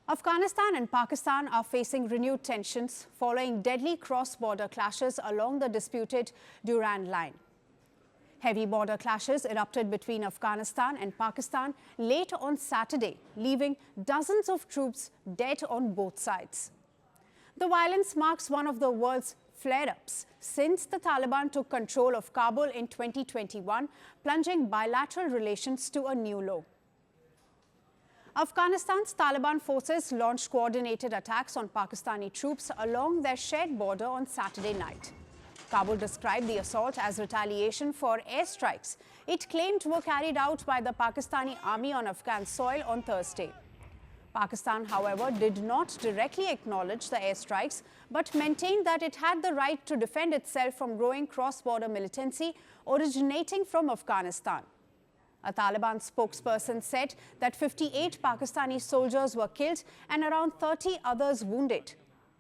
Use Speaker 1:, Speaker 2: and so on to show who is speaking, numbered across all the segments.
Speaker 1: Afghanistan and Pakistan are facing renewed tensions following deadly cross-border clashes along the disputed Durand Line. Heavy border clashes erupted between Afghanistan and Pakistan late on Saturday, leaving dozens of troops dead on both sides. The violence marks one of the world's flare-ups since the Taliban took control of Kabul in 2021, plunging bilateral relations to a new low. Afghanistan's Taliban forces launched coordinated attacks on Pakistani troops along their shared border on Saturday night. Kabul described the assault as retaliation for airstrikes it claimed were carried out by the Pakistani army on Afghan soil on Thursday. Pakistan, however, did not directly acknowledge the airstrikes, but maintained that it had the right to defend itself from growing cross-border militancy originating from Afghanistan. A Taliban spokesperson said that 58 Pakistani soldiers were killed and around 30 others wounded,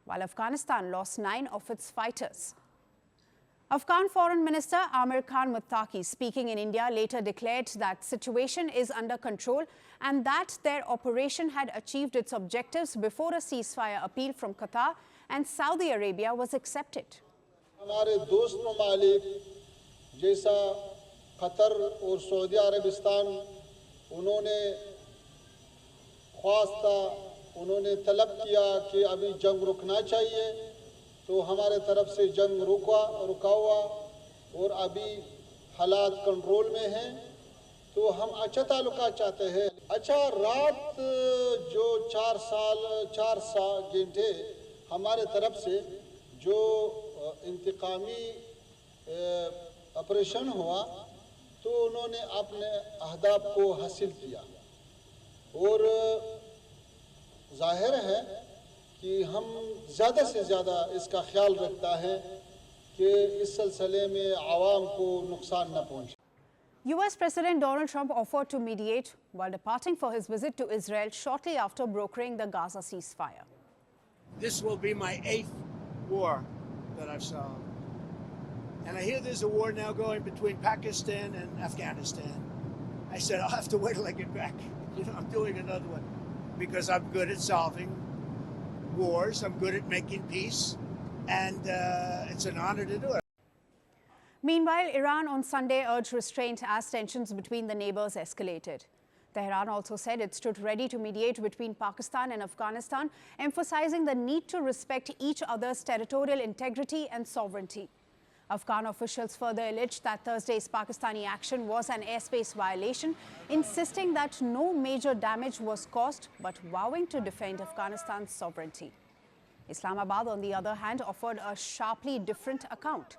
Speaker 1: while Afghanistan lost 9 of its fighters. Afghan Foreign Minister Amir Khan Muttaqi, speaking in India, later declared that situation is under control and that their operation had achieved its objectives before a ceasefire appeal from Qatar and Saudi Arabia was accepted.
Speaker 2: Qatar और Saudi Arabistan उन्होंने ख्वास्ता उन्होंने तलब किया कि अभी जंग रुकना चाहिए तो हमारे तरफ से जंग रुका हुआ और अभी हालात कंट्रोल में हैं तो हम अच्छा ताल्लुकात चाहते हैं। अच्छा रात जो 4 घंटे हमारे तरफ से जो इंतकामी ऑपरेशन हुआ तो उन्होंने अपने अहदाफ को हासिल किया और जाहिर है कि हम ज़्यादा से ज़्यादा इसका ख्याल रखता है कि इस सिलसिले में आवाम को नुकसान न पहुंचे।
Speaker 1: US President Donald Trump offered to mediate while departing for his visit to Israel shortly after brokering the Gaza ceasefire.
Speaker 3: This will be my 8th war that I've solved. And I hear there's a war now going between Pakistan and Afghanistan. I said, I'll have to wait till I get back. You know, I'm doing another one because I'm good at solving wars. I'm good at making peace. And it's an honor to do it.
Speaker 1: Meanwhile, Iran on Sunday urged restraint as tensions between the neighbours escalated. Tehran also said it stood ready to mediate between Pakistan and Afghanistan, emphasizing the need to respect each other's territorial integrity and sovereignty. Afghan officials further alleged that Thursday's Pakistani action was an airspace violation, insisting that no major damage was caused, but vowing to defend Afghanistan's sovereignty. Islamabad, on the other hand, offered a sharply different account.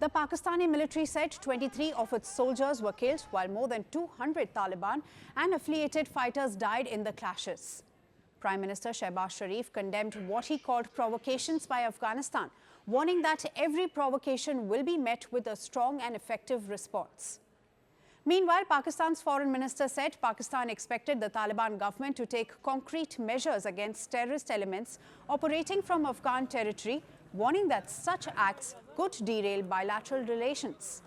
Speaker 1: The Pakistani military said 23 of its soldiers were killed, while more than 200 Taliban and affiliated fighters died in the clashes. Prime Minister Shehbaz Sharif condemned what he called provocations by Afghanistan, warning that every provocation will be met with a strong and effective response. Meanwhile, Pakistan's foreign minister said Pakistan expected the Taliban government to take concrete measures against terrorist elements operating from Afghan territory, warning that such acts could derail bilateral relations.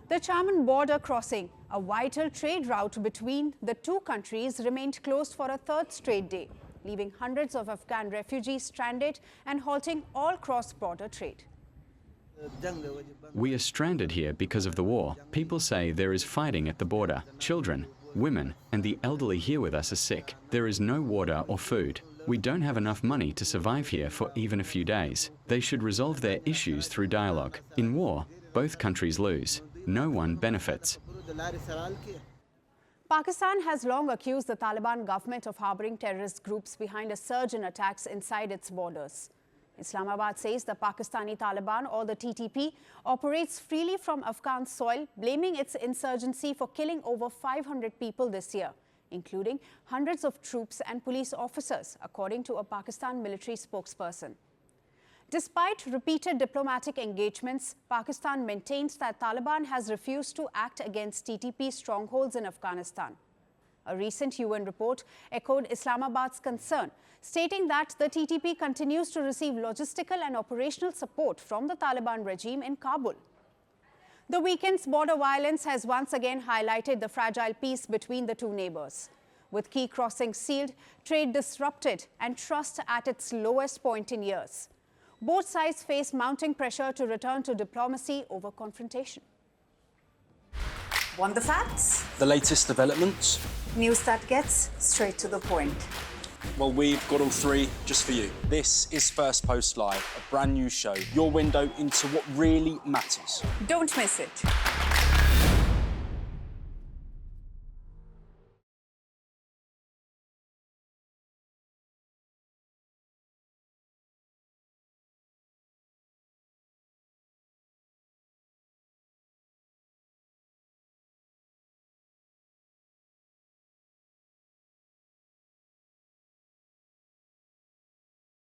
Speaker 1: The Chaman border crossing, a vital trade route between the two countries, remained closed for a 3rd straight day, leaving hundreds of Afghan refugees stranded and halting all cross-border trade.
Speaker 4: We are stranded here because of the war. People say there is fighting at the border. Children, women, and the elderly here with us are sick. There is no water or food. We don't have enough money to survive here for even a few days. They should resolve their issues through dialogue. In war, both countries lose. No one benefits.
Speaker 1: Pakistan has long accused the Taliban government of harboring terrorist groups behind a surge in attacks inside its borders. Islamabad says the Pakistani Taliban, or the TTP, operates freely from Afghan soil, blaming its insurgency for killing over 500 people this year, including hundreds of troops and police officers, according to a Pakistan military spokesperson. Despite repeated diplomatic engagements, Pakistan maintains that Taliban has refused to act against TTP strongholds in Afghanistan. A recent UN report echoed Islamabad's concern, stating that the TTP continues to receive logistical and operational support from the Taliban regime in Kabul. The weekend's border violence has once again highlighted the fragile peace between the two neighbours. With key crossings sealed, trade disrupted, and trust at its lowest point in years. Both sides face mounting pressure to return to diplomacy over confrontation.
Speaker 5: Want the facts?
Speaker 6: The latest developments?
Speaker 5: News that gets straight to the point.
Speaker 6: Well, we've got all three just for you. This is Firstpost Live, a brand new show, your window into what really matters.
Speaker 5: Don't miss it.